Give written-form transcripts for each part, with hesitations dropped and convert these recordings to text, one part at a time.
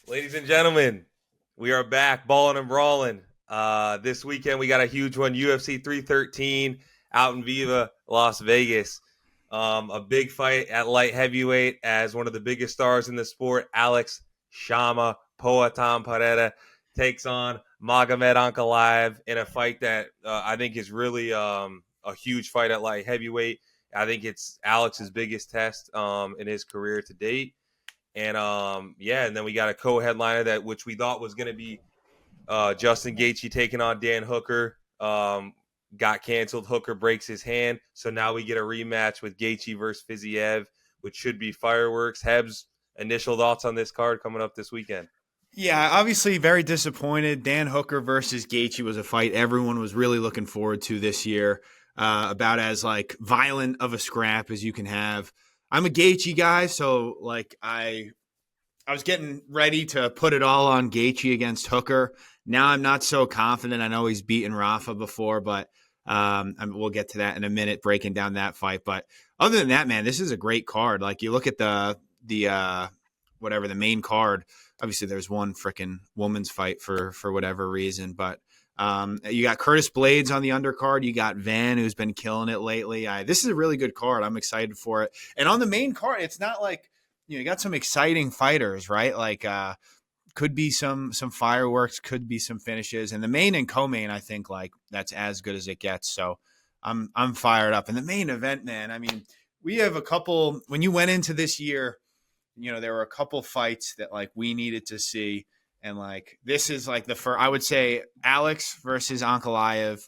Ladies and gentlemen, we are back balling and brawling. This weekend we got a huge one, UFC 313 out in Viva, Las Vegas. A big fight at light heavyweight as one of the biggest stars in the sport, Alex Shama Poatan Pereira takes on Magomed Ankalaev in a fight that I think is really a huge fight at light heavyweight. I think it's Alex's biggest test in his career to date. And then we got a co-headliner that which we thought was going to be Justin Gaethje taking on Dan Hooker. Got canceled. Hooker breaks his hand, so now we get a rematch with Gaethje versus Fiziev, which should be fireworks. Hebs, initial thoughts on this card coming up this weekend? Yeah, obviously very disappointed. Dan Hooker versus Gaethje was a fight everyone was really looking forward to this year. About as like violent of a scrap as you can have. I'm a Gaethje guy, so like I was getting ready to put it all on Gaethje against Hooker. Now I'm not so confident. I know he's beaten Rafa before, but we'll get to that in a minute, breaking down that fight. But other than that, man, this is a great card. Like you look at the whatever the main card. Obviously, there's one freaking woman's fight for whatever reason, but you got Curtis Blades on the undercard. You got Van, who's been killing it lately. This is a really good card. I'm excited for it. And on the main card, it's not like you got some exciting fighters, right? Like could be some fireworks, could be some finishes, and the main and co-main, I think like that's as good as it gets. So I'm fired up. And the main event, man. I mean, we have a couple. When you went into this year, there were a couple fights that like we needed to see. And like this is like the first, I would say Alex versus Ankalaev,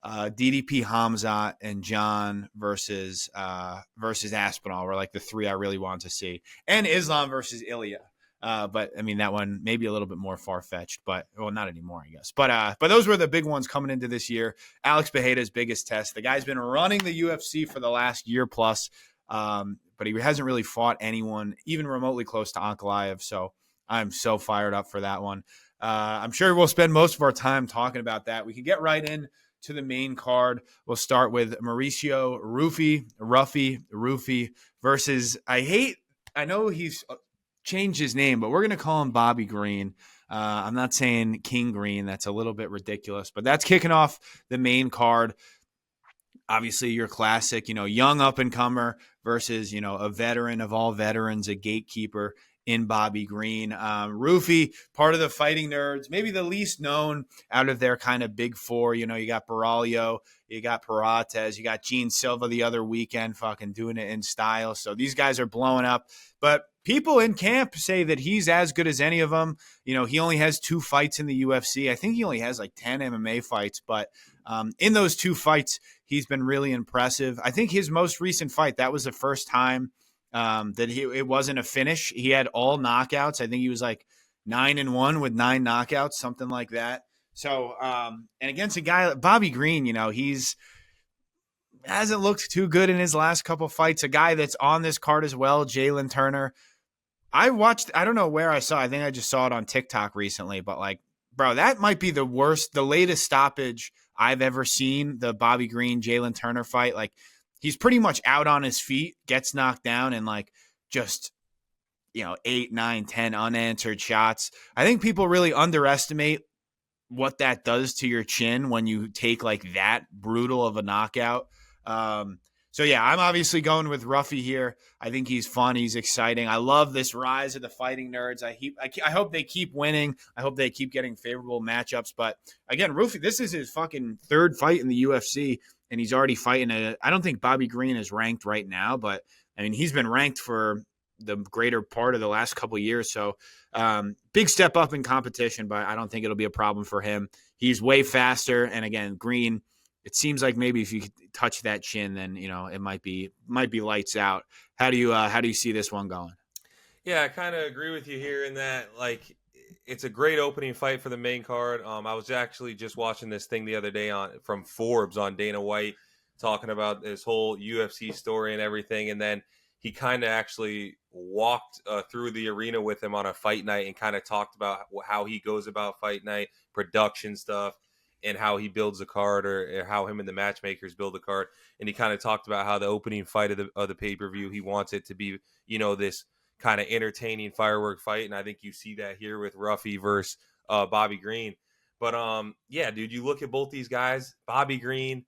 DDP Hamzat, and John versus Aspinall were like the three I really wanted to see, and Islam versus Ilya. But I mean that one maybe a little bit more far fetched, but well, not anymore, I guess. But those were the big ones coming into this year. Alex Pereira's biggest test. The guy's been running the UFC for the last year plus, but he hasn't really fought anyone even remotely close to Ankalaev. So I'm so fired up for that one. I'm sure we'll spend most of our time talking about that. We can get right in to the main card. We'll start with Mauricio Ruffy versus, I know he's changed his name, but we're going to call him Bobby Green. I'm not saying King Green. That's a little bit ridiculous, but that's kicking off the main card. Obviously, your classic, young up-and-comer versus, a veteran of all veterans, a gatekeeper in Bobby Green. Ruffy, part of the Fighting Nerds, maybe the least known out of their kind of big four. You got Baralio, you got Parates, you got Gene Silva the other weekend fucking doing it in style. So these guys are blowing up. But people in camp say that he's as good as any of them. He only has 2 fights in the UFC. I think he only has like 10 MMA fights. But in those 2 fights, he's been really impressive. I think his most recent fight, that was the first time that it wasn't a finish. He had all knockouts. I think he was like 9-1 with 9 knockouts, something like that. So, and against a guy like Bobby Green, he's hasn't looked too good in his last couple fights. A guy that's on this card as well, Jalin Turner. I don't know where I saw. I think I just saw it on TikTok recently, but like, bro, that might be the latest stoppage I've ever seen. The Bobby Green Jalin Turner fight, like. He's pretty much out on his feet, gets knocked down, and like just 8, 9, 10 unanswered shots. I think people really underestimate what that does to your chin when you take like that brutal of a knockout. So yeah, I'm obviously going with Ruffy here. I think he's fun. He's exciting. I love this rise of the Fighting Nerds. I hope they keep winning. I hope they keep getting favorable matchups. But again, Ruffy, this is his fucking 3rd fight in the UFC. And he's already fighting I don't think Bobby Green is ranked right now, but I mean, he's been ranked for the greater part of the last couple of years. So big step up in competition, but I don't think it'll be a problem for him. He's way faster. And again, Green, it seems like maybe if you touch that chin, then, it might be lights out. How do you see this one going? Yeah, I kind of agree with you here in that, like, it's a great opening fight for the main card. I was actually just watching this thing the other day from Forbes on Dana White talking about this whole UFC story and everything, and then he kind of actually walked through the arena with him on a fight night and kind of talked about how he goes about fight night, production stuff, and how he builds a card or how him and the matchmakers build a card. And he kind of talked about how the opening fight of the pay-per-view, he wants it to be, this kind of entertaining firework fight, and I think you see that here with Ruffy versus Bobby Green. But yeah, dude, you look at both these guys. Bobby Green,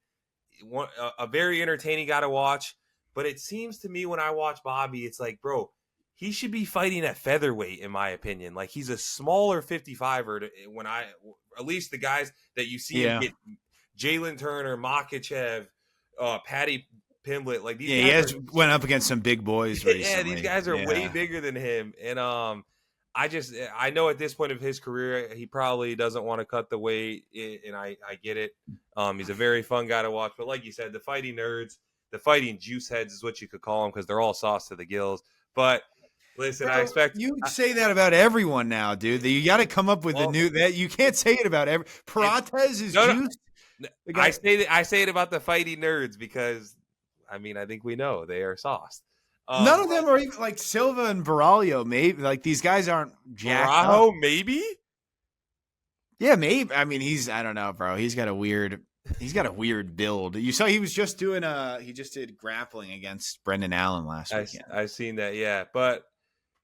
a very entertaining guy to watch. But it seems to me when I watch Bobby, it's like, bro, he should be fighting at featherweight, in my opinion. Like, he's a smaller 55er. When at least the guys that you see him get, Jalin Turner, Makachev, Patty Pimblett, like these guys he has went up against some big boys recently. Yeah, these guys are way bigger than him, and I know at this point of his career, he probably doesn't want to cut the weight, and I get it. He's a very fun guy to watch, but like you said, the fighting nerds, the fighting juice heads is what you could call them because they're all sauce to the gills. But listen, Bro, I expect you say that about everyone now, dude. You got to come up with a new that you can't say it about every. Prates is juice. No, I say it about the fighting nerds because I mean I think we know they are sauced. None of them are even like Silva and Baralho. Maybe like these guys aren't jacked up. Maybe. Yeah, maybe. I mean, I don't know, bro. He's got a weird build. You saw he was just doing he just did grappling against Brendan Allen last weekend. I've seen that, yeah. But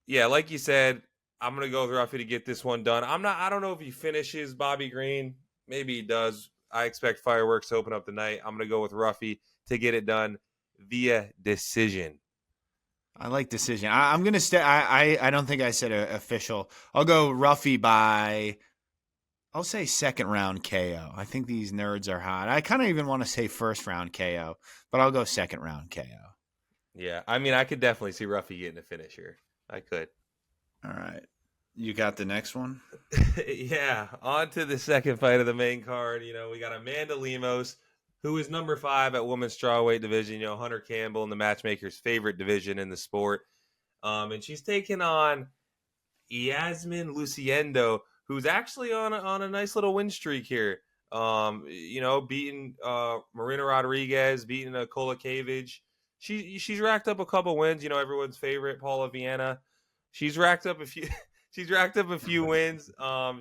yeah, like you said, I'm gonna go with Ruffy to get this one done. I don't know if he finishes Bobby Green. Maybe he does. I expect fireworks to open up the night. I'm gonna go with Ruffy to get it done via decision. I like decision. I'm gonna stay. I don't think I said official. I'll go Ruffy by. I'll say second round KO. I think these nerds are hot. I kind of even want to say first round KO, but I'll go second round KO. Yeah, I mean, I could definitely see Ruffy getting a finish here. I could. All right. You got the next one? Yeah, on to the second fight of the main card. You know, we got Amanda Lemos, who is number 5 at women's strawweight division. You know, Hunter Campbell and the matchmaker's favorite division in the sport. And she's taking on Iasmin Lucindo, who's actually on a nice little win streak here. You know, beating Marina Rodriguez, beating Kolakevich. She's racked up a couple wins. You know, everyone's favorite, Paula Viana. She's racked up a few. She's racked up a few wins.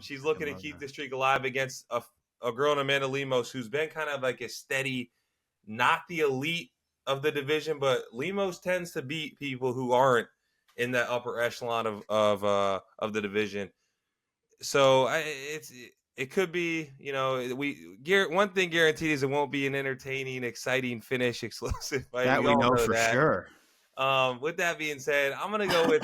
She's looking to keep the streak alive against a girl in Amanda Lemos, who's been kind of like a steady, not the elite of the division, but Lemos tends to beat people who aren't in that upper echelon of the division. So it could be, you know, one thing guaranteed is it won't be an entertaining, exciting finish, explosive fight. That we know for sure. With that being said, I'm gonna go with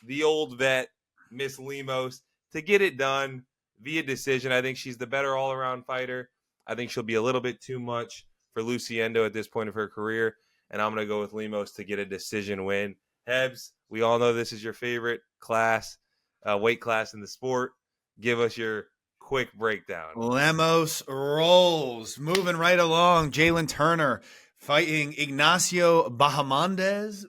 the old vet, Miss Lemos, to get it done via decision. I think she's the better all-around fighter. I think she'll be a little bit too much for Lucindo at this point of her career, and I'm going to go with Lemos to get a decision win. Hebs, we all know this is your favorite class, weight class in the sport. Give us your quick breakdown. Lemos rolls. Moving right along, Jalin Turner fighting Ignacio Bahamondes.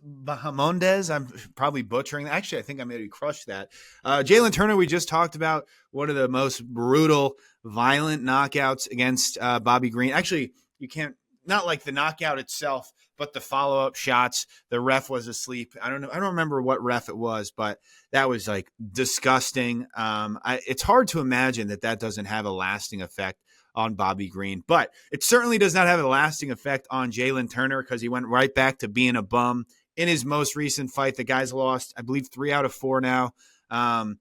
I'm probably butchering that. Actually, I think I maybe crushed that. Jalin Turner, we just talked about one of the most brutal, violent knockouts against Bobby Green. Actually, you can't, not like the knockout itself, but the follow-up shots. The ref was asleep. I don't remember what ref it was, but that was like disgusting. It's hard to imagine that doesn't have a lasting effect on Bobby Green, but it certainly does not have a lasting effect on Jalin Turner because he went right back to being a bum in his most recent fight. The guy's lost, I believe, 3 out of 4 now. Jalin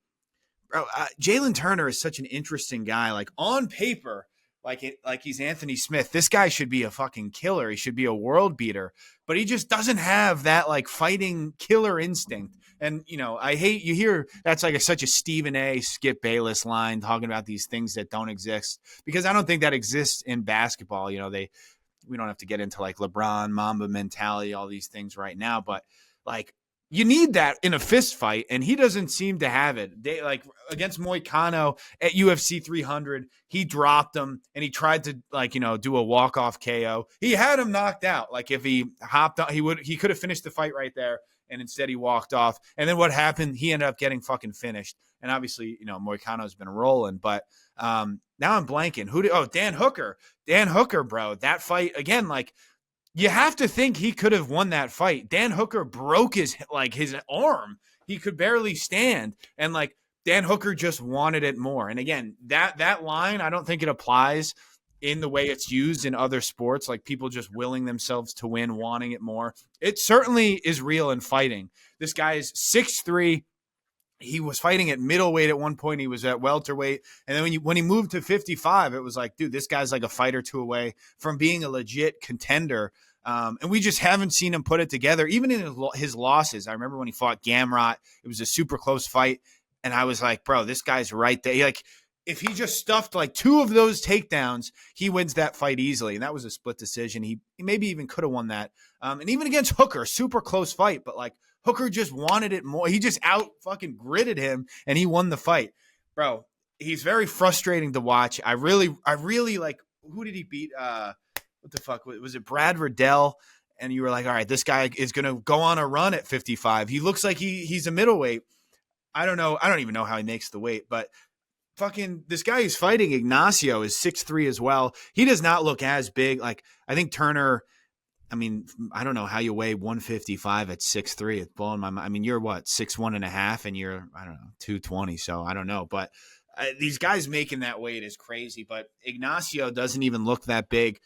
Turner is such an interesting guy. Like on paper, like he's Anthony Smith. This guy should be a fucking killer. He should be a world beater, but he just doesn't have that like fighting killer instinct. And, you know, you hear that's like such a Stephen A. Skip Bayless line talking about these things that don't exist, because I don't think that exists in basketball. You know, we don't have to get into like LeBron, Mamba mentality, all these things right now, but like you need that in a fist fight, and he doesn't seem to have it. They like against Moicano at UFC 300, he dropped him and he tried to like, you know, do a walk-off KO. He had him knocked out. Like if he hopped on, he could have finished the fight right there. And instead he walked off. And then what happened? He ended up getting fucking finished. And obviously, you know, Moicano's been rolling. But now I'm blanking. Dan Hooker. Dan Hooker, bro. That fight, again, like, you have to think he could have won that fight. Dan Hooker broke his arm. He could barely stand. And, like, Dan Hooker just wanted it more. And, again, that line, I don't think it applies in the way it's used in other sports, like people just willing themselves to win, wanting it more. It certainly is real in fighting. This guy is 6'3". He was fighting at middleweight at one point. He was at welterweight. And then when he moved to 55, it was like, dude, this guy's like a fight or two away from being a legit contender. And we just haven't seen him put it together, even in his losses. I remember when he fought Gamrot, it was a super close fight. And I was like, bro, this guy's right there. Like, if he just stuffed like 2 of those takedowns, he wins that fight easily. And that was a split decision. He maybe even could have won that. And even against Hooker, super close fight, but like Hooker just wanted it more. He just out fucking gritted him and he won the fight. Bro, he's very frustrating to watch. I really like, who did he beat? What the fuck? Was it Brad Riddell? And you were like, all right, this guy is going to go on a run at 55. He looks like he's a middleweight. I don't know. I don't even know how he makes the weight, but fucking this guy who's fighting Ignacio is 6'3" as well. He does not look as big. Like, I think Turner, I mean, I don't know how you weigh 155 at 6'3". It's blowing my mind. I mean, you're what, 6'1.5", and you're, I don't know, 220. So I don't know. But these guys making that weight is crazy. But Ignacio doesn't even look that big.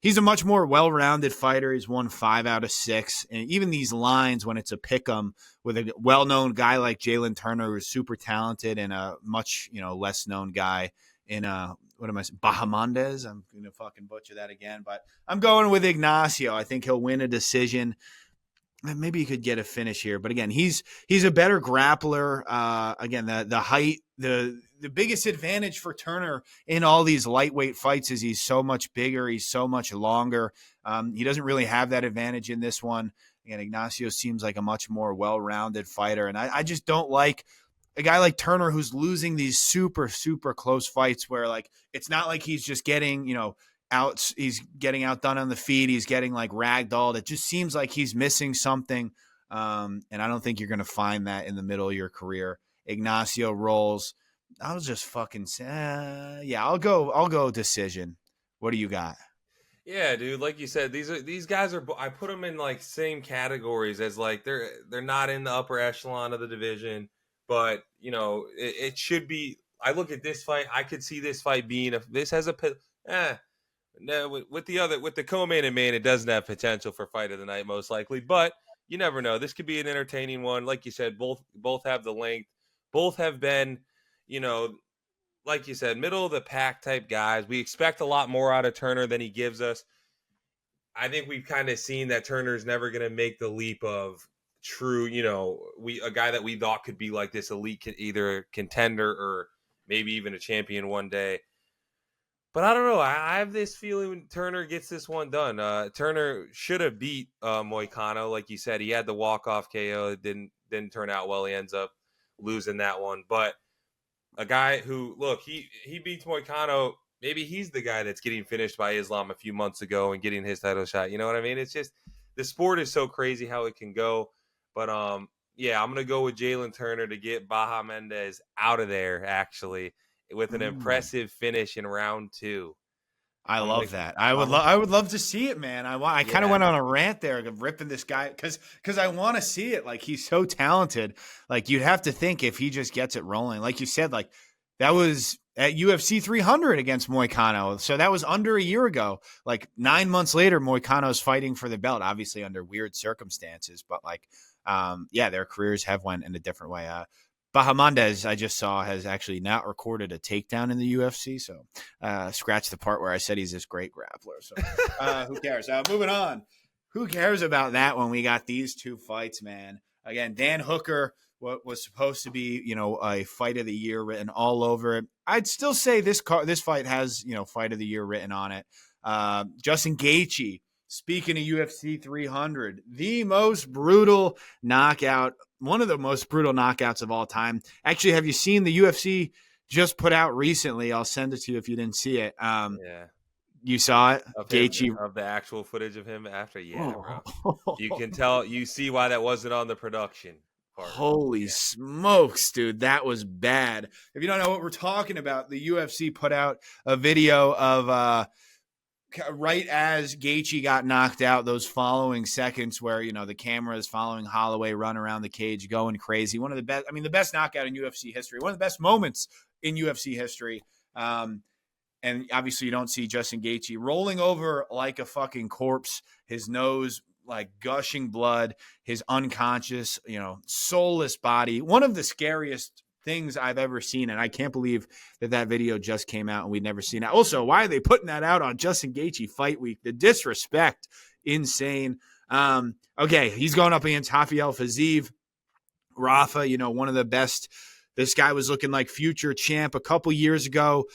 He's a much more well-rounded fighter. He's won 5 out of 6. And even these lines, when it's a pick'em with a well-known guy like Jalin Turner, who's super talented, and a much, less known guy in Bahamondes. I'm going to fucking butcher that again, but I'm going with Ignacio. I think he'll win a decision. Maybe he could get a finish here, but again, he's a better grappler. Again, the height, the biggest advantage for Turner in all these lightweight fights is he's so much bigger, he's so much longer. He doesn't really have that advantage in this one. Again, Ignacio seems like a much more well-rounded fighter, and I just don't like a guy like Turner who's losing these super, super close fights where, like, it's not like he's just getting, he's getting outdone on the feet. He's getting like ragdolled. It just seems like he's missing something. And I don't think you're going to find that in the middle of your career. Ignacio rolls. I'll just fucking say, I'll go decision. What do you got? Yeah, dude. Like you said, these guys are. I put them in like same categories as like they're not in the upper echelon of the division, but it should be. I look at this fight. I could see this fight being if this has a. No, with the co-main and main, it doesn't have potential for fight of the night most likely, but you never know. This could be an entertaining one. Like you said, both have the length. Both have been, like you said, middle of the pack type guys. We expect a lot more out of Turner than he gives us. I think we've kind of seen that Turner's never going to make the leap of true, a guy that we thought could be like this elite, either contender or maybe even a champion one day. But I don't know. I have this feeling Turner gets this one done. Turner should have beat Moicano, like you said. He had the walk-off KO. It didn't turn out well. He ends up losing that one. But a guy who, look, he beats Moicano. Maybe he's the guy that's getting finished by Islam a few months ago and getting his title shot. You know what I mean? It's just the sport is so crazy how it can go. But I'm gonna go with Jalin Turner to get Bahamondes out of there, actually, with an impressive finish in round 2. I love that. I would love to see it, man. I kind of went on a rant there of ripping this guy because I want to see it. Like, he's so talented. Like, you'd have to think if he just gets it rolling, like you said, like that was at UFC 300 against Moicano. So that was under a year ago. Like 9 months later, Moicano's fighting for the belt, obviously under weird circumstances, but like, their careers have went in a different way. Bahamondes, I just saw, has actually not recorded a takedown in the UFC. So scratch the part where I said he's this great grappler. So who cares? Moving on. Who cares about that when we got these two fights, man? Again, Dan Hooker, what was supposed to be, a fight of the year written all over it. I'd still say this fight has, fight of the year written on it. Justin Gaethje, speaking of UFC 300, the most brutal knockout, one of the most brutal knockouts of all time. Actually, have you seen the UFC just put out recently? I'll send it to you if you didn't see it. You saw it? Gaethje, of the actual footage of him after? Yeah, bro. You can tell, you see why that wasn't on the production part. Holy smokes, dude. That was bad. If you don't know what we're talking about, the UFC put out a video of right as Gaethje got knocked out, those following seconds where, the camera is following Holloway run around the cage going crazy. One of the best, the best knockout in UFC history. One of the best moments in UFC history. And obviously, you don't see Justin Gaethje rolling over like a fucking corpse, his nose like gushing blood, his unconscious, soulless body. One of the scariest things I've ever seen. And I can't believe that video just came out and we'd never seen it. Also, why are they putting that out on Justin Gaethje Fight Week? The disrespect, insane. Okay, he's going up against Rafael Fiziev. Rafa, one of the best. This guy was looking like future champ a couple years ago.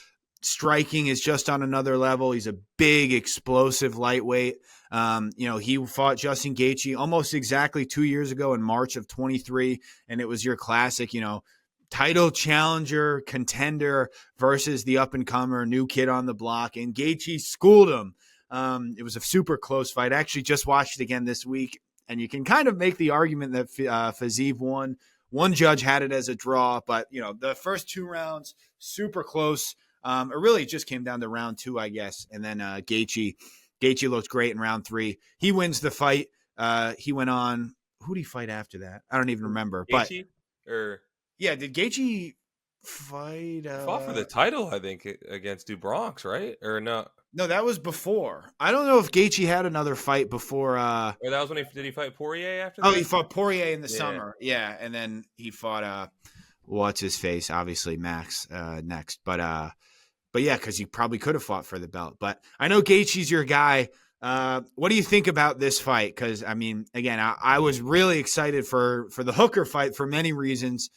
Striking is just on another level. He's a big, explosive lightweight. He fought Justin Gaethje almost exactly 2 years ago in March of 23, and it was your classic, title challenger, contender versus the up-and-comer, new kid on the block, and Gaethje schooled him. It was a super close fight. I actually just watched it again this week, and you can kind of make the argument that Fiziev won. One judge had it as a draw, but, the first 2 rounds, super close. It really just came down to round 2, I guess. And then Gaethje looked great in round 3. He wins the fight. He went on. Who did he fight after that? I don't even remember. Gaethje? Yeah, did Gaethje fight? Fought for the title, I think, against DuBronx, right? Or no? No, that was before. I don't know if Gaethje had another fight before. Or that was when did he fight Poirier after that? Oh, he fought Poirier in the summer. Yeah, and then he fought what's his face? Obviously Max next. But yeah, because he probably could have fought for the belt. But I know Gaethje's your guy. What do you think about this fight? Because, I mean, again, I was really excited for the Hooker fight for many reasons,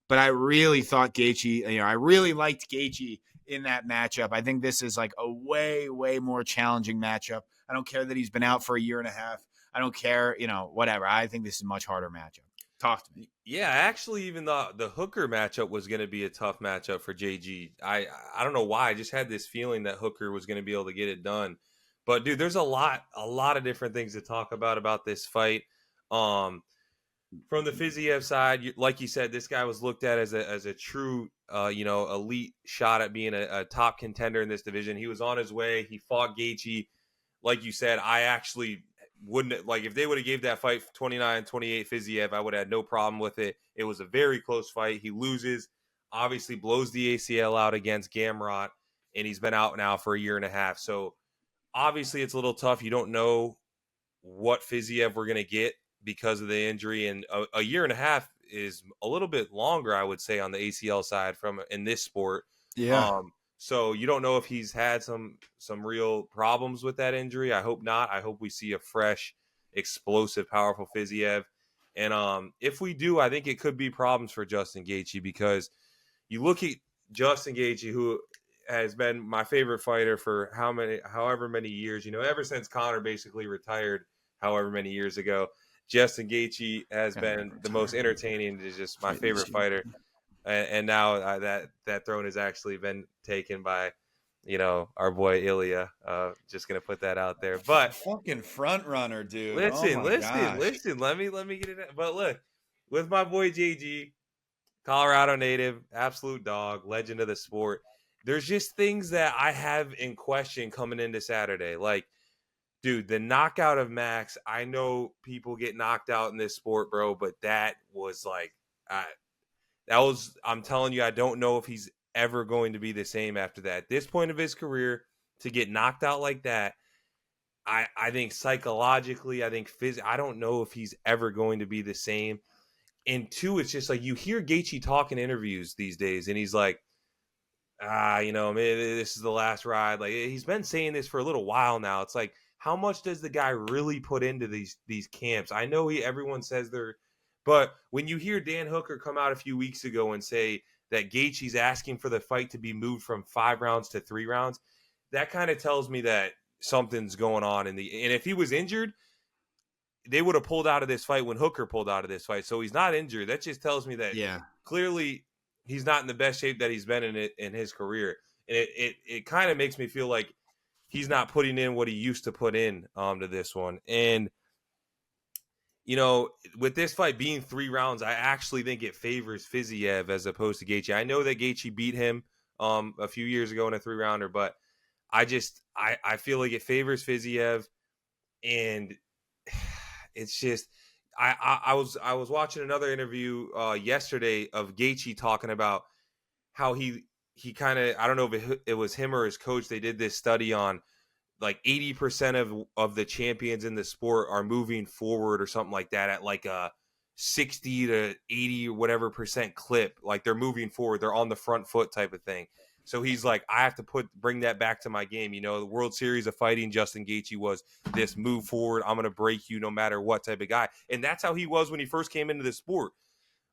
but I really thought Gaethje, I really liked Gaethje in that matchup. I think this is like a way, way more challenging matchup. I don't care that he's been out for a year and a half. I don't care, whatever. I think this is a much harder matchup. Talk to me. Yeah, I actually even thought the Hooker matchup was going to be a tough matchup for JG. I don't know why. I just had this feeling that Hooker was going to be able to get it done. But, dude, there's a lot of different things to talk about this fight. From the Fiziev side, like you said, this guy was looked at as a true, elite shot at being a top contender in this division. He was on his way. He fought Gaethje. Like you said, I actually wouldn't, like, if they would have gave that fight 29-28 Fiziev, I would have had no problem with it. It was a very close fight. He loses, obviously blows the ACL out against Gamrot, and he's been out now for a year and a half. So obviously it's a little tough. You don't know what Fiziev we're going to get because of the injury, and a year and a half is a little bit longer, I would say, on the ACL side in this sport. Yeah. So you don't know if he's had some real problems with that injury. I hope not. I hope we see a fresh, explosive, powerful Fiziev. And if we do, I think it could be problems for Justin Gaethje, because you look at Justin Gaethje, who has been my favorite fighter for however many years, ever since Conor basically retired however many years ago. Justin Gaethje has been the most entertaining. Is just my favorite fighter. And now that throne has actually been taken by, our boy Ilya. Just gonna put that out there. But fucking front runner, dude. Listen. Let me get it. But look, with my boy JG, Colorado native, absolute dog, legend of the sport. There's just things that I have in question coming into Saturday. Like, dude, the knockout of Max. I know people get knocked out in this sport, bro, but that was like, I'm telling you, I don't know if he's ever going to be the same after that. At this point of his career, to get knocked out like that, I think psychologically, I don't know if he's ever going to be the same. And two, it's just like you hear Gaethje talk in interviews these days, and he's like, this is the last ride. Like, he's been saying this for a little while now. It's like, how much does the guy really put into these camps? I know everyone says but when you hear Dan Hooker come out a few weeks ago and say that Gaethje's asking for the fight to be moved from 5 rounds to 3 rounds, that kind of tells me that something's going on and if he was injured, they would have pulled out of this fight when Hooker pulled out of this fight. So he's not injured. That just tells me that clearly he's not in the best shape that he's been in his career. And it kind of makes me feel like he's not putting in what he used to put in to this one. And, with this fight being 3 rounds, I actually think it favors Fiziev as opposed to Gaethje. I know that Gaethje beat him a few years ago in a 3-rounder, but I feel like it favors Fiziev. And it's just, I was watching another interview yesterday of Gaethje talking about how he he kind of, I don't know if it was him or his coach, they did this study on like 80% of the champions in the sport are moving forward or something like that at like a 60 to 80 or whatever percent clip. Like they're moving forward, they're on the front foot type of thing. So he's like, I have to bring that back to my game. You know, the World Series of Fighting, Justin Gaethje was this move forward, I'm going to break you no matter what type of guy. And that's how he was when he first came into the sport.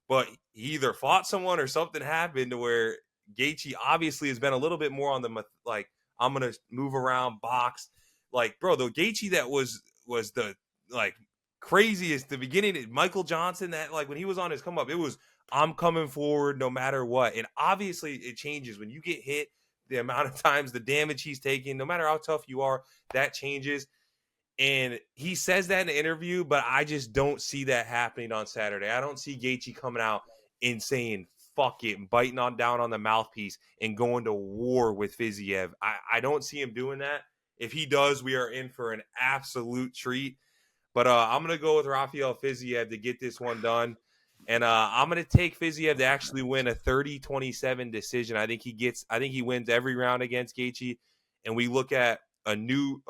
But he either fought someone or something happened to where Gaethje obviously has been a little bit more on the, like, I'm going to move around, box. Like, bro, the Gaethje that was the, like, craziest, the beginning, Michael Johnson, that, like, when he was on his come up, it was, I'm coming forward no matter what. And obviously it changes when you get hit, the amount of times, the damage he's taking, no matter how tough you are, that changes. And he says that in the interview, but I just don't see that happening on Saturday. I don't see Gaethje coming out and saying, fuck it, and biting down on the mouthpiece and going to war with Fiziev. I don't see him doing that. If he does, we are in for an absolute treat. But I'm going to go with Rafael Fiziev to get this one done. And I'm going to take Fiziev to actually win a 30-27 decision. I think he wins every round against Gaethje. And we look at a new,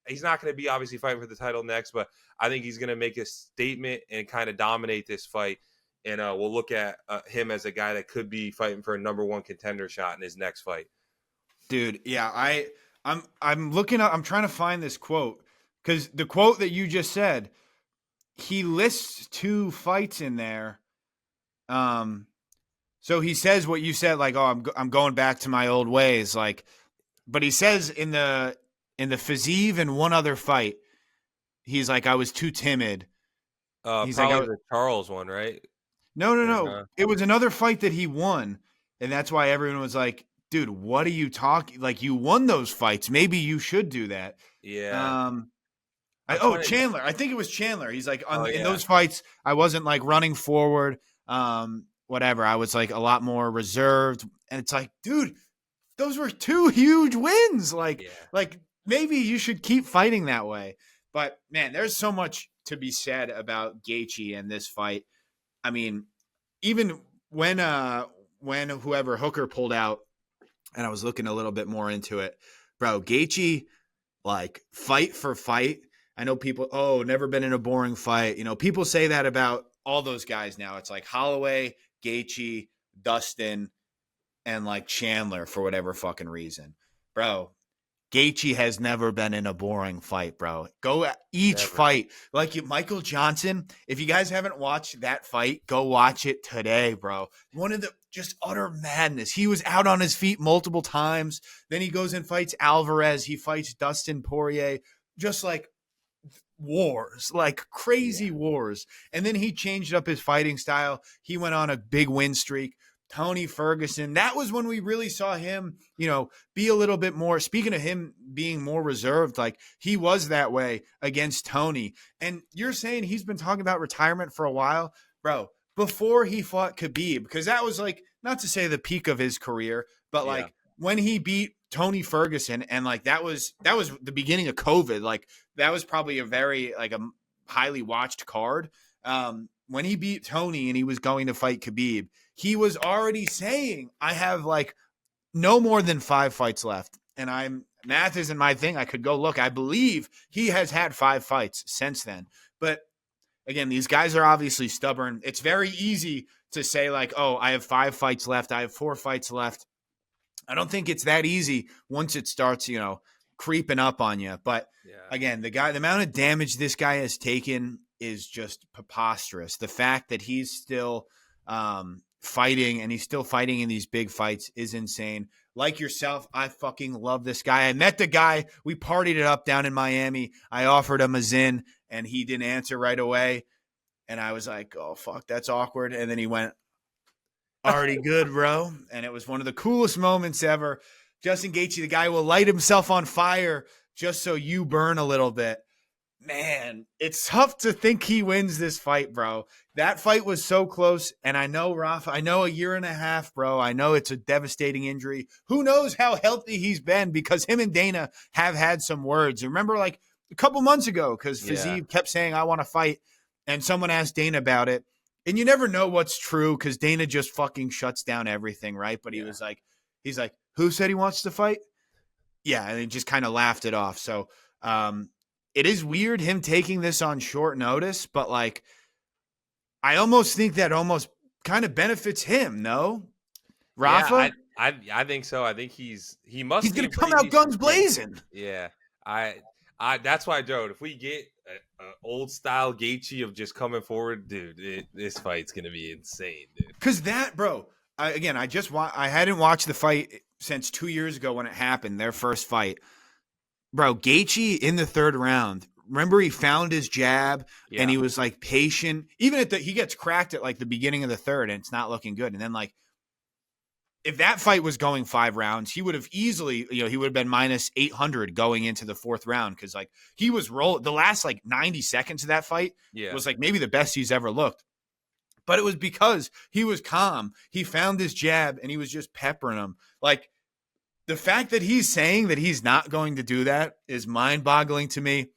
he's not going to be obviously fighting for the title next, but I think he's going to make a statement and kind of dominate this fight. And we'll look at him as a guy that could be fighting for a number one contender shot in his next fight. Dude, yeah, I'm looking up, I'm trying to find this quote, because the quote that you just said, he lists 2 fights in there. So he says what you said, like, oh, I'm going back to my old ways, like, but he says in the Fiziev and one other fight, he's like, I was too timid. He's probably like, the Charles one, right? No. It was another fight that he won, and that's why everyone was like, dude, what are you talking? Like, you won those fights. Maybe you should do that. Yeah. Chandler. I think it was Chandler. He's like, in those fights, I wasn't like running forward, whatever. I was like a lot more reserved. And it's like, dude, those were 2 huge wins. Like maybe you should keep fighting that way. But man, there's so much to be said about Gaethje and this fight. I mean, even when whoever Hooker pulled out, and I was looking a little bit more into it, bro, Gaethje, like, fight for fight. I know people, never been in a boring fight. You know, people say that about all those guys now. It's like Holloway, Gaethje, Dustin, and like Chandler for whatever fucking reason. Bro, Gaethje has never been in a boring fight, bro. Go at each fight. Like Michael Johnson, if you guys haven't watched that fight, go watch it today, bro. One of the just utter madness. He was out on his feet multiple times. Then he goes and fights Alvarez. He fights Dustin Poirier. Just like wars, like crazy wars. And then he changed up his fighting style. He went on a big win streak. Tony Ferguson, that was when we really saw him, you know, be a little bit more, speaking of him being more reserved, like he was that way against Tony. And you're saying he's been talking about retirement for a while, bro, before he fought Khabib, because that was like, not to say the peak of his career, but like when he beat Tony Ferguson, and like that was the beginning of COVID. Like that was probably a very like a highly watched card. When he beat Tony and he was going to fight Khabib, he was already saying, I have like no more than 5 fights left. And math isn't my thing. I could go look. I believe he has had 5 fights since then. But again, these guys are obviously stubborn. It's very easy to say like, oh, I have 5 fights left. I have 4 fights left. I don't think it's that easy once it starts, you know, creeping up on you. But again, the amount of damage this guy has taken is just preposterous. The fact that he's still fighting and he's still fighting in these big fights is insane. Like yourself, I fucking love this guy. I met the guy. We partied it up down in Miami. I offered him a Zyn and he didn't answer right away. And I was like, oh, fuck, that's awkward. And then he went, already good, bro. And it was one of the coolest moments ever. Justin Gaethje, the guy will light himself on fire just so you burn a little bit. Man, it's tough to think he wins this fight, bro. That fight was so close. And I know, Rafa, I know a year and a half, bro. I know it's a devastating injury. Who knows how healthy he's been, because him and Dana have had some words. Remember like a couple months ago, because Fiziev kept saying, I want to fight. And someone asked Dana about it. And you never know what's true because Dana just fucking shuts down everything, right? But he was like, He's like, who said he wants to fight? Yeah, and he just kind of laughed it off. So it is weird him taking this on short notice, but like I almost think that almost kind of benefits him, no? Yeah, Rafa? I think so. I think he must He's be going in to come pretty out decent guns shape. blazing. Yeah, I that's why, Joe. If we get an old style Gaethje of just coming forward, dude, this fight's gonna be insane, dude. Because that, bro, I hadn't watched the fight since 2 years ago when it happened, their first fight. Bro, Gaethje in the third round. Remember, he found his jab and he was like patient. Even he gets cracked at like the beginning of the third and it's not looking good. And then like, if that fight was going 5 rounds, he would have easily, he would have been minus 800 going into the fourth round. Cause like he was the last like 90 seconds of that fight was like maybe the best he's ever looked. But it was because he was calm. He found his jab and he was just peppering him. Like, the fact that he's saying that he's not going to do that is mind-boggling to me.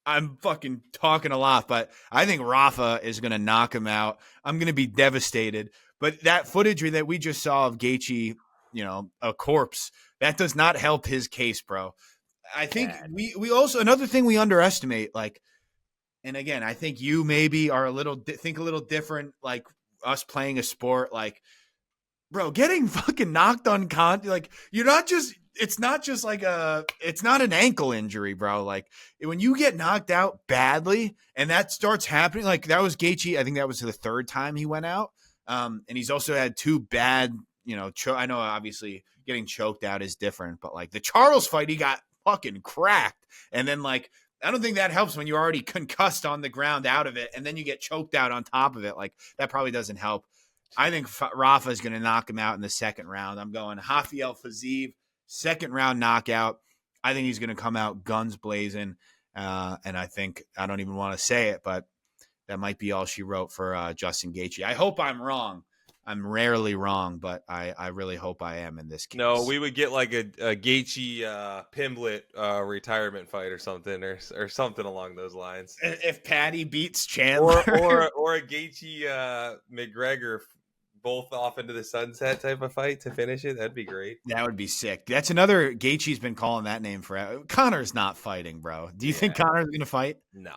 I'm fucking talking a lot, but I think Rafa is going to knock him out. I'm going to be devastated. But that footage that we just saw of Gaethje, a corpse, that does not help his case, bro. I think we also, another thing we underestimate, like, and again, I think you maybe are think a little different, like us playing a sport, like, bro, getting fucking knocked like it's not just like it's not an ankle injury, bro. Like when you get knocked out badly and that starts happening, like that was Gaethje. I think that was the third time he went out. And he's also had 2 bad, I know obviously getting choked out is different, but like the Charles fight, he got fucking cracked. And then like, I don't think that helps when you're already concussed on the ground out of it. And then you get choked out on top of it. Like that probably doesn't help. I think Rafa is going to knock him out in the second round. I'm going Rafael Fiziev, second round knockout. I think he's going to come out guns blazing. And I think, I don't even want to say it, but that might be all she wrote for Justin Gaethje. I hope I'm wrong. I'm rarely wrong, but I really hope I am in this case. No, we would get like a Gaethje Pimblett retirement fight or something, or something along those lines. If Patty beats Chandler, or a Gaethje McGregor both off into the sunset type of fight to finish it, that'd be great. That would be sick. That's another. Gaethje's been calling that name forever. Connor's not fighting, bro. Do you think Connor's going to fight? No.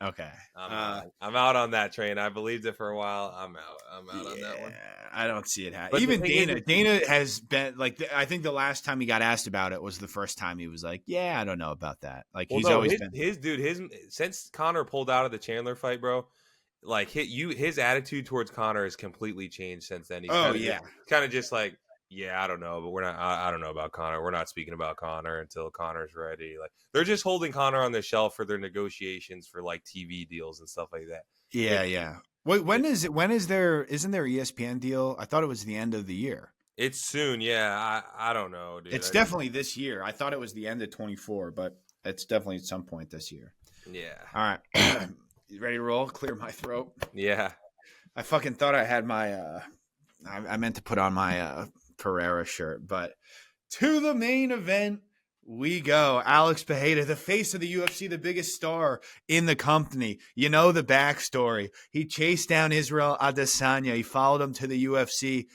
Okay. I'm out on that train. I believed it for a while. I'm out on that one. I don't see it happening. Even Dana has been like, I think the last time he got asked about it was the first time he was like, yeah, I don't know about that. Like always been since Connor pulled out of the Chandler fight, bro. Like his attitude towards Connor has completely changed since then. He's kind of just like, yeah, I don't know, but we're not. I don't know about Connor. We're not speaking about Connor until Connor's ready. Like they're just holding Connor on the shelf for their negotiations for like TV deals and stuff like that. Yeah. Wait, when is it? When is there? Isn't there ESPN deal? I thought it was the end of the year. It's soon. Yeah, I don't know, dude. It's definitely this year. I thought it was the end of 24, but it's definitely at some point this year. Yeah. All right. You ready to roll? Clear my throat. Yeah. I fucking thought I had my. I meant to put on my Pereira shirt, but to the main event we go. Alex Pereira, the face of the UFC, the biggest star in the company. You know the backstory. He chased down Israel Adesanya. He followed him to the UFC.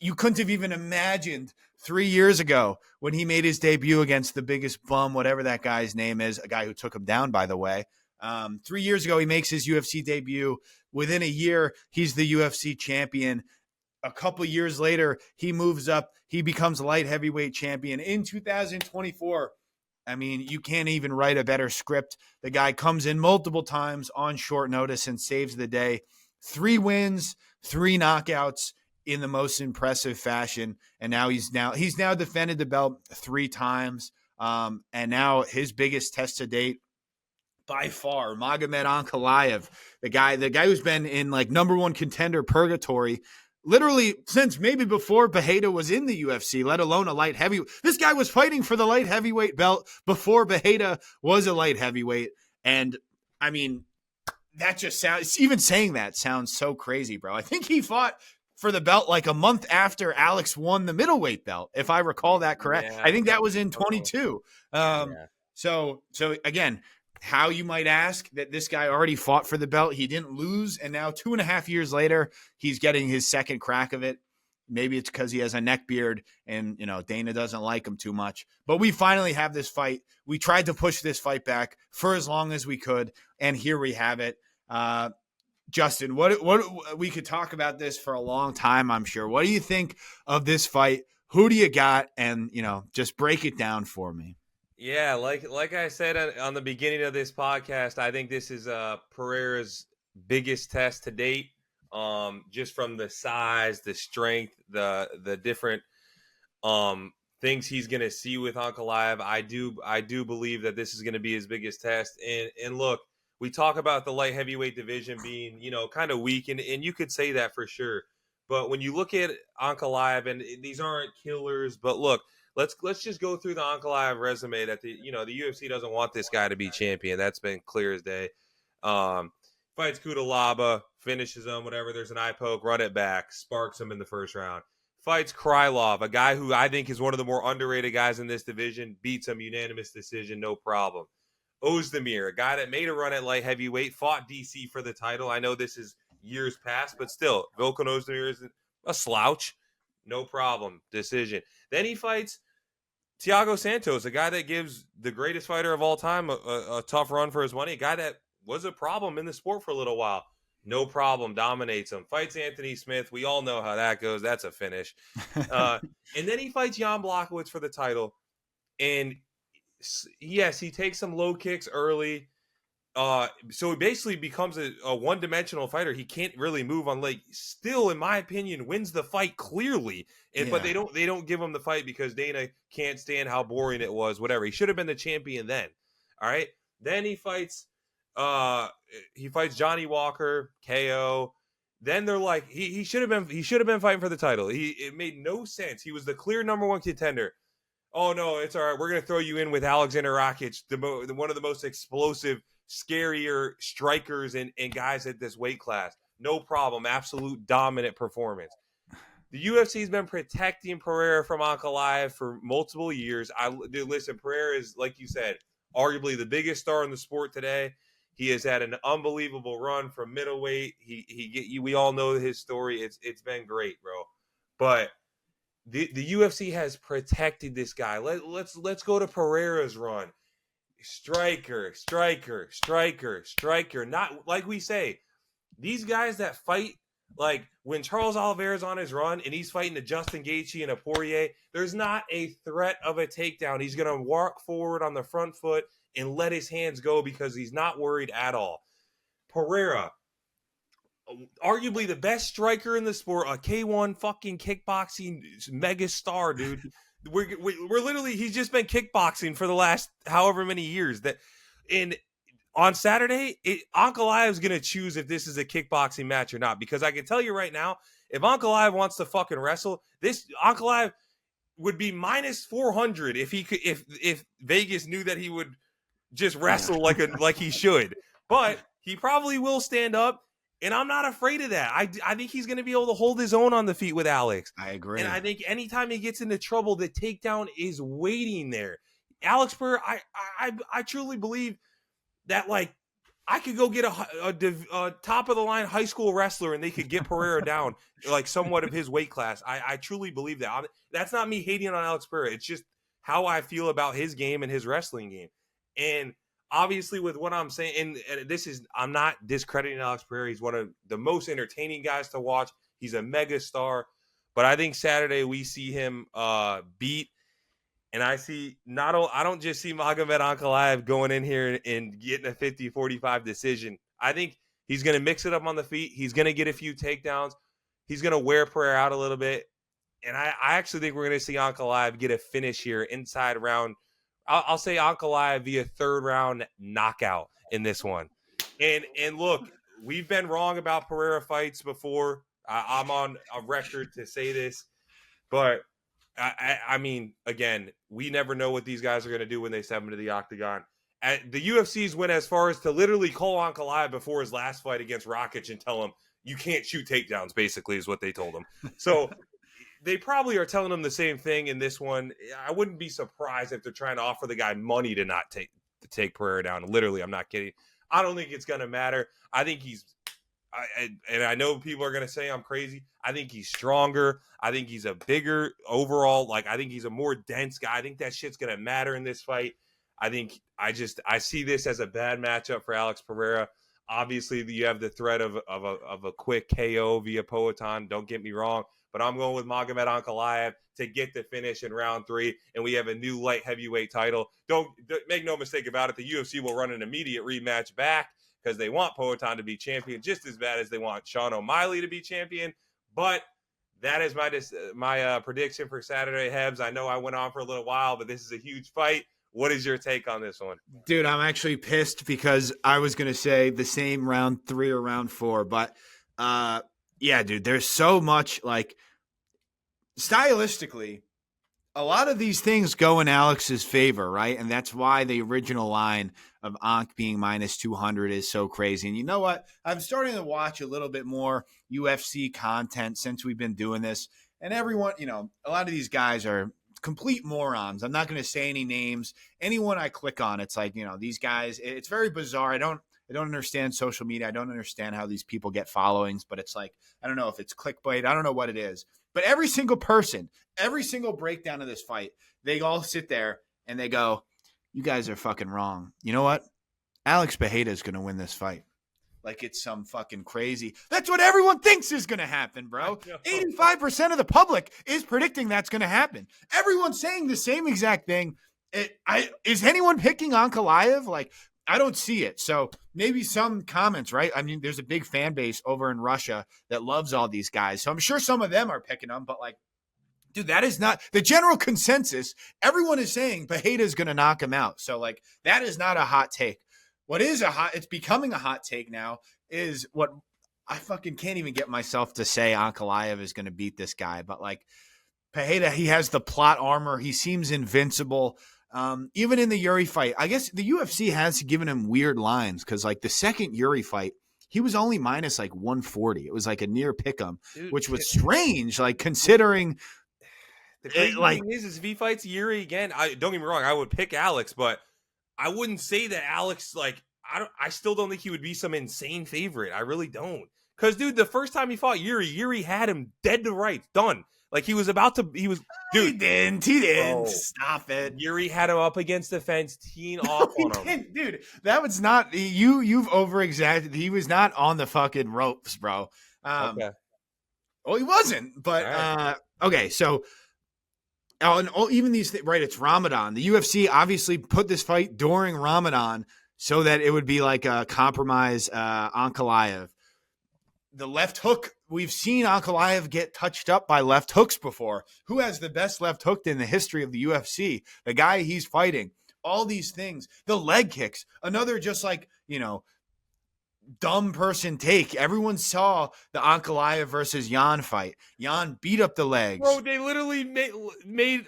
You couldn't have even imagined 3 years ago when he made his debut against the biggest bum, whatever that guy's name is, a guy who took him down, by the way. 3 years ago, he makes his UFC debut. Within a year, he's the UFC champion. A couple years later, he moves up. He becomes light heavyweight champion in 2024. I mean, you can't even write a better script. The guy comes in multiple times on short notice and saves the day. 3 wins, 3 knockouts in the most impressive fashion. And now he's now defended the belt 3 times. And now his biggest test to date, by far, Magomed Ankalaev, the guy who's been in like #1 contender purgatory literally since maybe before Pereira was in the UFC, let alone a light heavyweight. This guy was fighting for the light heavyweight belt before Pereira was a light heavyweight. And I mean, that just sounds, even saying that sounds so crazy, bro. I think he fought for the belt like a month after Alex won the middleweight belt, if I recall that correct. Yeah, I think that was in 22. So again, how you might ask that this guy already fought for the belt. He didn't lose. And now 2.5 years later, he's getting his second crack of it. Maybe it's because he has a neck beard and, Dana doesn't like him too much. But we finally have this fight. We tried to push this fight back for as long as we could, and here we have it. Justin, what we could talk about this for a long time, I'm sure. What do you think of this fight? Who do you got? And, just break it down for me. Yeah, like I said on the beginning of this podcast, I think this is Pereira's biggest test to date. Just from the size, the strength, the different things he's gonna see with Ankalaev. I do believe that this is gonna be his biggest test. And look, we talk about the light heavyweight division being, kind of weak, and you could say that for sure. But when you look at Ankalaev, and these aren't killers, but look, let's just go through the Ankalaev resume. That the UFC doesn't want this guy to be champion. That's been clear as day. Fights Kudalaba, finishes him, whatever. There's an eye poke, run it back, sparks him in the first round. Fights Krylov, a guy who I think is one of the more underrated guys in this division, beats him, unanimous decision, no problem. Ozdemir, a guy that made a run at light heavyweight, fought DC for the title. I know this is years past, but still, Volkan Ozdemir is a slouch, no problem, decision. Then he fights Thiago Santos, a guy that gives the greatest fighter of all time a tough run for his money, a guy that was a problem in the sport for a little while. No problem, dominates him. Fights Anthony Smith. We all know how that goes. That's a finish. And then he fights Jan Blachowicz for the title. And yes, he takes some low kicks early. So he basically becomes a one-dimensional fighter. He can't really move on leg. Still, in my opinion, wins the fight clearly. But they don't give him the fight because Dana can't stand how boring it was. Whatever. He should have been the champion then. All right. Then he fights Johnny Walker, KO. Then they're like, he should have been fighting for the title. It made no sense. He was the clear number one contender. Oh no, it's all right. We're gonna throw you in with Alexander Rakic, one of the most explosive, scarier strikers and guys at this weight class. No problem. Absolute dominant performance. The UFC has been protecting Pereira from Ankalaev for multiple years. Listen, Pereira is, like you said, arguably the biggest star in the sport today. He has had an unbelievable run from middleweight. We all know his story. It's been great, bro. But the UFC has protected this guy. Let's go to Pereira's run. Striker. Not like we say, these guys that fight, like when Charles Oliveira's on his run and he's fighting a Justin Gaethje and a Poirier, there's not a threat of a takedown. He's going to walk forward on the front foot and let his hands go because he's not worried at all. Pereira, arguably the best striker in the sport, a K1 fucking kickboxing mega star, dude. We're literally, he's just been kickboxing for the last however many years. And on Saturday, Ankalaev is going to choose if this is a kickboxing match or not, because I can tell you right now, if Ankalaev wants to fucking wrestle, this Ankalaev would be minus 400 if he could, if Vegas knew that he would just wrestle like he should. But he probably will stand up, and I'm not afraid of that. I think he's going to be able to hold his own on the feet with Alex. I agree. And I think anytime he gets into trouble, the takedown is waiting there. Alex Pereira, I truly believe that, like, I could go get a top of the line high school wrestler and they could get Pereira down like somewhat of his weight class. I truly believe that. That's not me hating on Alex Pereira. It's just how I feel about his game and his wrestling game. And obviously with what I'm saying, and I'm not discrediting Alex Pereira. He's one of the most entertaining guys to watch. He's a mega star. But I think Saturday we see him beat. And I don't just see Magomed Ankalaev going in here and getting a 50-45 decision. I think he's going to mix it up on the feet. He's going to get a few takedowns. He's going to wear Pereira out a little bit. And I actually think we're going to see Ankalaev get a finish here inside round. I'll say Ankalaev via third round knockout in this one. And look, we've been wrong about Pereira fights before. I'm on a record to say this. But I mean, again, we never know what these guys are going to do when they step into the octagon. The UFC's went as far as to literally call Ankalaev before his last fight against Rakic and tell him, you can't shoot takedowns, basically, is what they told him. So they probably are telling him the same thing in this one. I wouldn't be surprised if they're trying to offer the guy money to not take Pereira down. Literally, I'm not kidding. I don't think it's going to matter. I think and I know people are going to say I'm crazy. I think he's stronger. I think he's a bigger overall. Like, I think he's a more dense guy. I think that shit's going to matter in this fight. I see this as a bad matchup for Alex Pereira. Obviously, you have the threat of a quick KO via Poatan. Don't get me wrong, but I'm going with Magomed Ankalaev to get the finish in round 3, and we have a new light heavyweight title. Don't make no mistake about it. The UFC will run an immediate rematch back because they want Poatan to be champion just as bad as they want Sean O'Malley to be champion. But that is my prediction for Saturday, Hebs. I know I went on for a little while, but this is a huge fight. What is your take on this one? Dude, I'm actually pissed because I was going to say the same round 3 or round 4. But, yeah, dude, there's so much, like, stylistically, a lot of these things go in Alex's favor, right? And that's why the original line of Ankh being minus 200 is so crazy. And you know what? I'm starting to watch a little bit more UFC content since we've been doing this. And everyone, a lot of these guys are complete morons. I'm not going to say any names. Anyone I click on, it's like, these guys, it's very bizarre. I don't understand social media. I don't understand how these people get followings, but it's like, I don't know if it's clickbait. I don't know what it is. But every single person, every single breakdown of this fight, they all sit there and they go, you guys are fucking wrong. You know what? Alex Pereira is going to win this fight. Like it's some fucking crazy. That's what everyone thinks is going to happen, bro. 85% of the public is predicting that's going to happen. Everyone's saying the same exact thing. Is anyone picking Ankalaev? Like, I don't see it. So maybe some comments, right? I mean, there's a big fan base over in Russia that loves all these guys. So I'm sure some of them are picking them, but like, dude, that is not the general consensus. Everyone is saying Pereira is going to knock him out. So like, that is not a hot take. What is it's becoming a hot take now is what I fucking can't even get myself to say Ankalaev is going to beat this guy. But like Pereira, he has the plot armor. He seems invincible. Even in the Yuri fight, I guess the UFC has given him weird lines because like the second Yuri fight, he was only minus like 140. It was like a near pick'em, which was strange. Like considering the crazy thing is if he fights Yuri again, don't get me wrong, I would pick Alex, but I wouldn't say that Alex, like, I still don't think he would be some insane favorite. I really don't. Because, dude, the first time he fought Yuri had him dead to rights, done. Like, he was, dude. He didn't. Bro, stop it. Yuri had him up against the fence, teeing off on him. Dude, that was not, you've over-exaggerated. He was not on the fucking ropes, bro. Okay. Well, he wasn't, but, right. Okay, so... Oh, and even these things, right? It's Ramadan. The UFC obviously put this fight during Ramadan so that it would be like a compromise Ankalaev. The left hook, we've seen Ankalaev get touched up by left hooks before. Who has the best left hook in the history of the UFC? The guy he's fighting. All these things. The leg kicks. Another just like, dumb person take. Everyone saw the Ankalaev versus Jan fight. Jan beat up the legs. Bro, they literally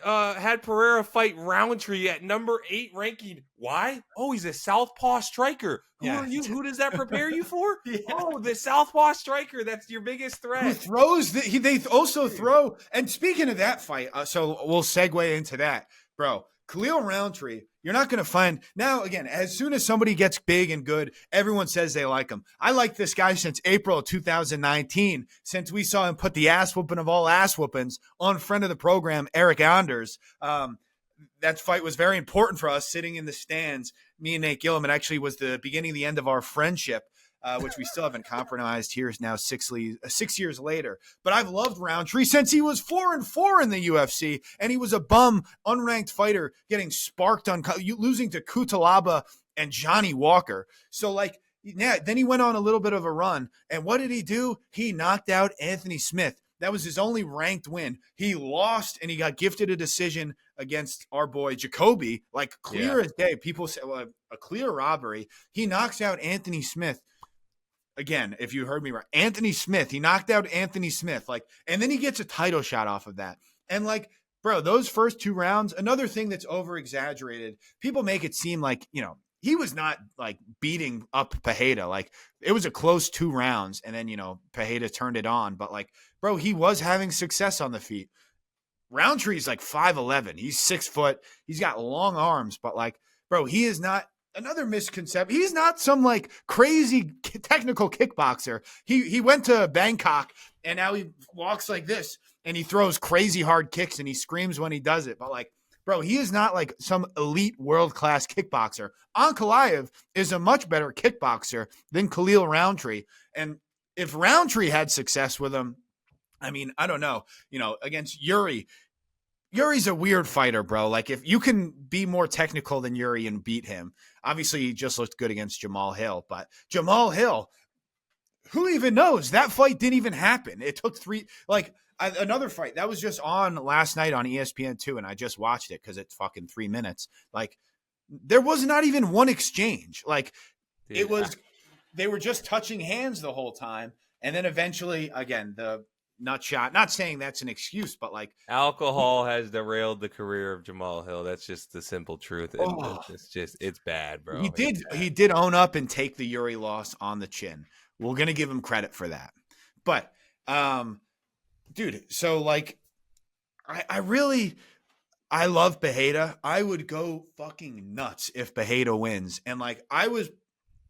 had Pereira fight Roundtree at number 8 ranking. Why? Oh, he's a southpaw striker. Who are you? Who does that prepare you for? Yeah. Oh, the southpaw striker. That's your biggest threat. Who throws? They also throw. And speaking of that fight, so we'll segue into that, bro. Khalil Roundtree, you're not going to find now. Again, as soon as somebody gets big and good, everyone says they like him. I like this guy since April of 2019, since we saw him put the ass whooping of all ass whoopings on friend of the program, Eric Anders. That fight was very important for us sitting in the stands. Me and Nate Gilliam, it actually was the beginning of the end of our friendship. Which we still haven't compromised here now 6 years later. But I've loved Roundtree since he was 4-4 in the UFC, and he was a bum, unranked fighter getting sparked on losing to Kutalaba and Johnny Walker. So like, yeah, then he went on a little bit of a run, and what did he do? He knocked out Anthony Smith. That was his only ranked win. He lost, and he got gifted a decision against our boy Jacoby, like clear as day. People say, well, a clear robbery. He knocks out Anthony Smith. Again, if you heard me right, Anthony Smith, he knocked out Anthony Smith, like, and then he gets a title shot off of that. And like, bro, those first 2 rounds, another thing that's over exaggerated, people make it seem like, he was not like beating up Pereira. Like it was a close 2 rounds. And then, Pereira turned it on, but like, bro, he was having success on the feet. Roundtree's like 5'11". He's 6 foot. He's got long arms, but like, bro, he is not another misconception. He's not some like crazy technical kickboxer. He went to Bangkok and now he walks like this and he throws crazy hard kicks and he screams when he does it. But like, bro, he is not like some elite world-class kickboxer. Ankalaev is a much better kickboxer than Khalil Roundtree. And if Roundtree had success with him, I mean, I don't know, against Yuri's a weird fighter, bro. Like, if you can be more technical than Yuri and beat him, obviously he just looked good against Jamal Hill. But Jamal Hill, who even knows? That fight didn't even happen. It took another fight that was just on last night on ESPN2, and I just watched it because it's fucking 3 minutes. Like, there was not even one exchange. Like, they were just touching hands the whole time, and then eventually, again, the nut shot. Not saying that's an excuse, but like, alcohol has derailed the career of Jamal Hill. That's just the simple truth. It's bad, bro. He did own up and take the Yuri loss on the chin. We're gonna give him credit for that. But dude, so like, I love Pereira. I would go fucking nuts if Pereira wins. And like, I was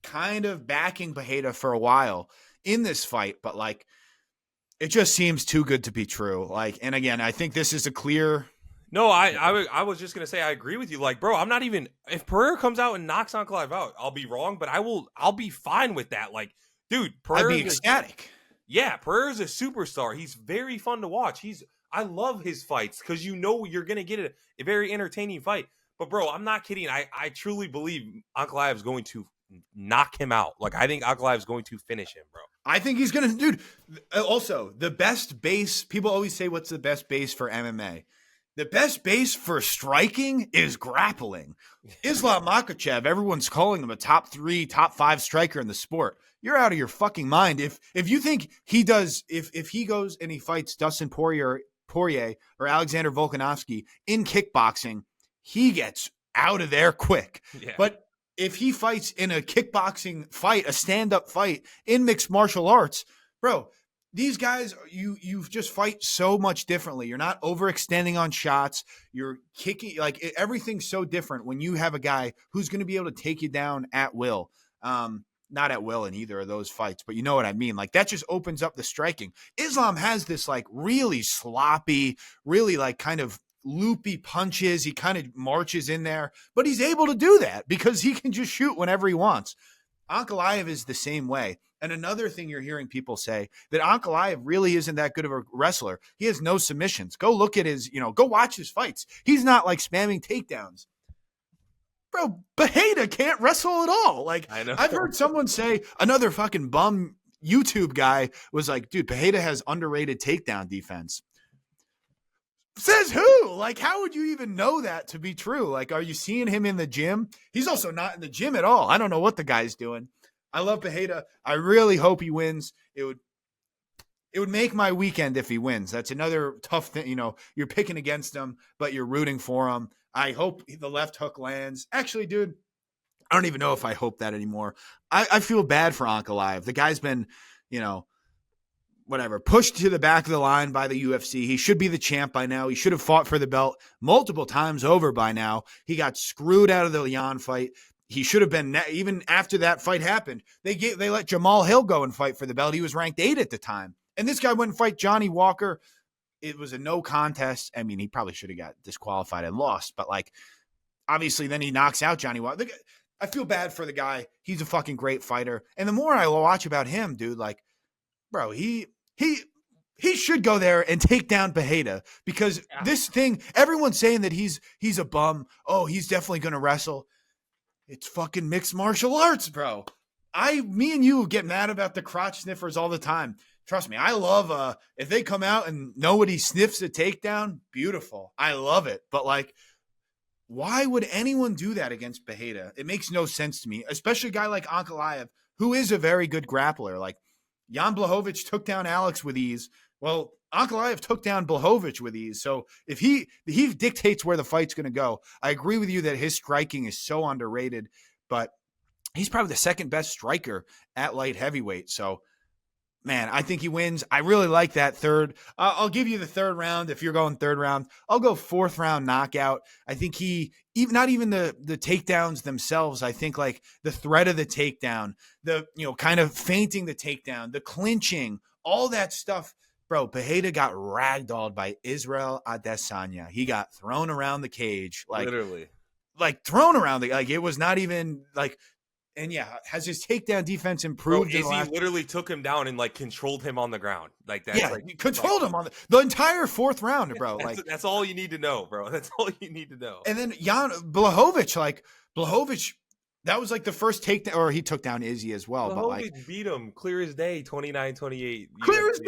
kind of backing Pereira for a while in this fight, but like, it just seems too good to be true. Like, and again, I think this is a clear. No, I was just gonna say I agree with you. Like, bro, I'm not even, if Pereira comes out and knocks Ankalaev out, I'll be wrong, but I'll be fine with that. Like, dude, I'd be ecstatic. Pereira's a superstar. He's very fun to watch. I love his fights because you're gonna get a very entertaining fight. But bro, I'm not kidding. I truly believe Ankalaev is going to knock him out. Like, I think Ankalaev is going to finish him, bro. I think he's going to, dude. Also, the best base, people always say, what's the best base for MMA? The best base for striking is grappling. Islam Makhachev, everyone's calling him a top 3, top 5 striker in the sport. You're out of your fucking mind. If you think he does, if he goes and he fights Dustin Poirier or Alexander Volkanovski in kickboxing, he gets out of there quick. Yeah. But if he fights in a kickboxing fight, a stand-up fight in mixed martial arts, bro, these guys, you just fight so much differently. You're not overextending on shots. You're kicking, like, everything's so different when you have a guy who's going to be able to take you down at will. Not at will in either of those fights, but you know what I mean? Like, that just opens up the striking. Islam has this, like, really sloppy, really, like, kind of loopy punches. He kind of marches in there, but he's able to do that because he can just shoot whenever he wants. Ankalaev is the same way. And another thing you're hearing people say, that Ankalaev really isn't that good of a wrestler. He has no submissions. Go look at his, go watch his fights. He's not like spamming takedowns. Bro, Pereira can't wrestle at all. Like, I know. I've heard someone say, another fucking bum YouTube guy was like, dude, Pereira has underrated takedown defense. Says who? Like, how would you even know that to be true? Like, are you seeing him in the gym? He's also not in the gym at all. I don't know what the guy's doing. I love Pereira. I really hope he wins. It would make my weekend if he wins. That's another tough thing. You're picking against him, but you're rooting for him. I hope the left hook lands. Actually, dude, I don't even know if I hope that anymore. I feel bad for Ankalaev. The guy's been, pushed to the back of the line by the UFC. He should be the champ by now. He should have fought for the belt multiple times over by now. He got screwed out of the Jan fight. He should have been, even after that fight happened, they let Jamal Hill go and fight for the belt. He was ranked 8 at the time. And this guy went and fight Johnny Walker. It was a no contest. I mean, he probably should have got disqualified and lost, but like, obviously then he knocks out Johnny Walker. I feel bad for the guy. He's a fucking great fighter. And the more I watch about him, dude, like, bro, he should go there and take down Pereira because this thing, everyone's saying that he's a bum. Oh, he's definitely going to wrestle. It's fucking mixed martial arts, bro. Me and you get mad about the crotch sniffers all the time. Trust me, I love if they come out and nobody sniffs a takedown, beautiful. I love it. But like, why would anyone do that against Pereira? It makes no sense to me, especially a guy like Ankalaev, who is a very good grappler. Like, Jan Blachowicz took down Alex with ease. Well, Ankalaev took down Blachowicz with ease. So if he dictates where the fight's going to go, I agree with you that his striking is so underrated, but he's probably the second best striker at light heavyweight. So Man, I think he wins. I really like that third. I'll give you the third round. If you're going third round, I'll go fourth round knockout. I think not even the takedowns themselves. I think like the threat of the takedown, the, kind of feinting the takedown, the clinching, all that stuff. Bro, Pereira got ragdolled by Israel Adesanya. He got thrown around the cage. Literally. Like thrown around it was not even like. And yeah, has his takedown defense improved? Bro, Izzy literally took him down and like controlled him on the ground. Like that's he controlled him on the entire fourth round, bro. That's all you need to know, bro. That's all you need to know. And then Jan Blachowicz, that was like the first takedown, or he took down Izzy as well. Blachowicz but like beat him clear as day, 29-28. Clear as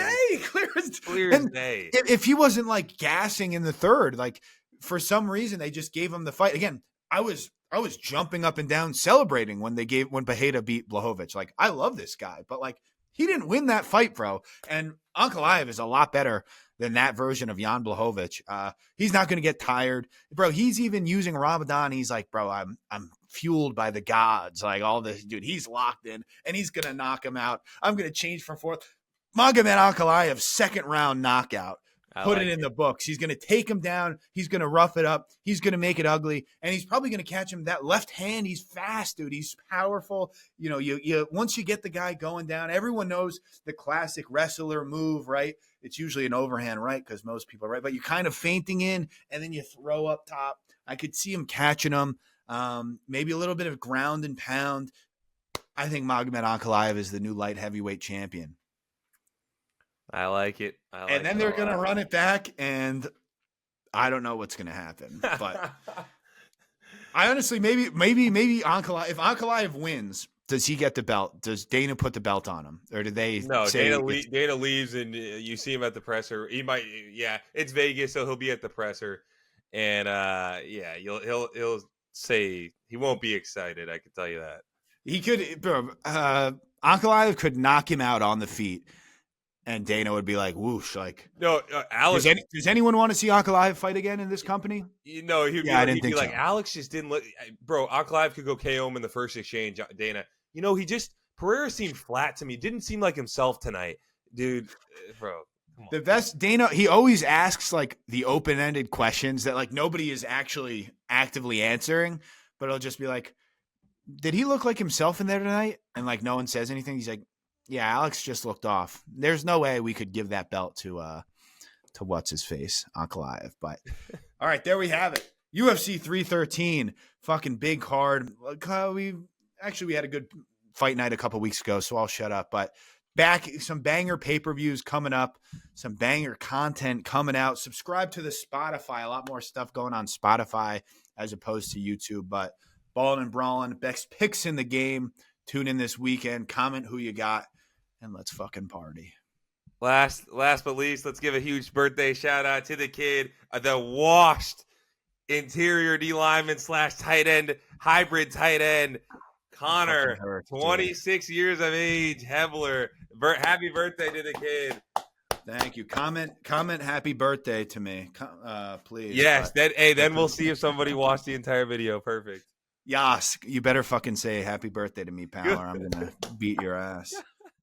day. If he wasn't like gassing in the third, like for some reason they just gave him the fight again. I was jumping up and down celebrating when Pereira beat Blachowicz. Like, I love this guy, but like he didn't win that fight, bro. And Ankalaev is a lot better than that version of Jan Blachowicz. He's not going to get tired, bro. He's even using Ramadan. He's like, bro, I'm fueled by the gods. Like all this, dude. He's locked in, and he's going to knock him out. I'm going to change from fourth. Magomed Ankalaev, second round knockout. Put it in the books. He's going to take him down. He's going to rough it up. He's going to make it ugly, and he's probably going to catch him that left hand. He's fast, dude. He's powerful. You once you get the guy going down, everyone knows the classic wrestler move, right? It's usually an overhand, right? Because most people are right, but you're kind of feinting in, and then you throw up top. I could see him catching him. Maybe a little bit of ground and pound. I think Magomed Ankalaev is the new light heavyweight champion. I like it. And then they're going to run it back, and I don't know what's going to happen. But I honestly, maybe Ankalaev, if Ankalaev wins, does he get the belt? Does Dana put the belt on him? Or do they say Dana leaves and you see him at the presser. He might, it's Vegas, so he'll be at the presser. And, he'll say he won't be excited. I can tell you that. He could, Ankalaev could knock him out on the feet. And Dana would be like, whoosh, like. No, Alex. Does anyone want to see Ankalaev fight again in this company? He'd be like, Alex just didn't look. Bro, Ankalaev could go KO him in the first exchange, Dana. Pereira seemed flat to me. Didn't seem like himself tonight. Dude, bro. The best, Dana, he always asks like the open-ended questions that like nobody is actually actively answering. But it'll just be like, did he look like himself in there tonight? And like no one says anything. He's like, yeah, Alex just looked off. There's no way we could give that belt to what's his face, Ankalaev. But all right, there we have it. UFC 313, fucking big card. We had a good fight night a couple weeks ago, so I'll shut up. But back, some banger pay-per-views coming up, some banger content coming out. Subscribe to the Spotify. A lot more stuff going on Spotify as opposed to YouTube. But Ballin' and Brawlin', best picks in the game. Tune in this weekend. Comment who you got. And let's fucking party. Last but least, let's give a huge birthday shout out to the kid, the washed interior D lineman / tight end, hybrid tight end, Connor, 26 years of age, Hebler. Happy birthday to the kid. Thank you. Comment happy birthday to me, please. Yes. Then we'll see if somebody watched the entire video. Perfect. Yas, you better fucking say happy birthday to me, pal, or I'm going to beat your ass.